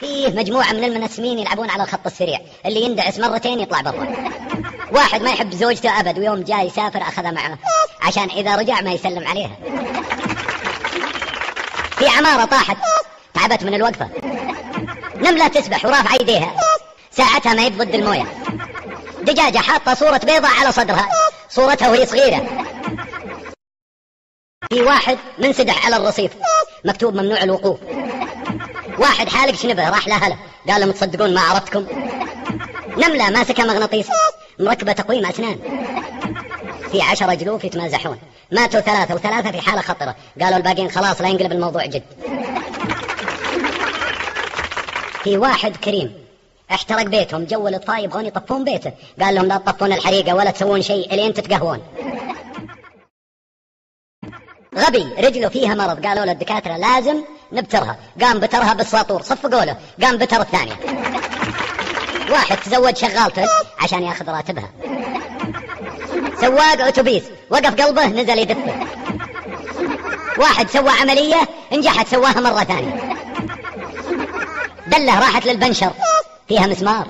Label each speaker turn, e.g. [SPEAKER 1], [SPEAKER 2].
[SPEAKER 1] فيه مجموعة من المنسمين يلعبون على الخط السريع اللي يندعس مرتين يطلع برا. واحد ما يحب زوجته أبد ويوم جاي يسافر أخذها معه عشان إذا رجع ما يسلم عليها. في عمارة طاحت تعبت من الوقفة، نملة تسبح ورافعة يديها ساعتها ما يبضد الموية. دجاجة حاطة صورة بيضة على صدرها صورتها وهي صغيرة. في واحد منسدح على الرصيف مكتوب ممنوع الوقوف. واحد حالق شنبه راح لأهله قال لهم تصدقون ما عرفتكم. نملة ماسكة مغناطيس مركبة تقويم أسنان. في 10 جلوف يتمازحون، ماتوا 3 و3 في حالة خطرة، قالوا الباقيين خلاص لا ينقلب الموضوع جد. في واحد كريم احترق بيتهم، جو الإطفاء يبغون يطفون بيته، قال لهم لا تطفون الحريقة ولا تسوون شيء الين تتقهون. غبي رجله فيها مرض، قالوا للدكاترة لازم نبترها، قام بترها بالساطور، صفقوا له قام بتر الثانية. واحد تزوج شغالته عشان ياخذ راتبها. سواق أوتوبيس وقف قلبه نزل يدفه. واحد سوى عملية انجحت سواها مرة ثانية. دله راحت للبنشر فيها مسمار.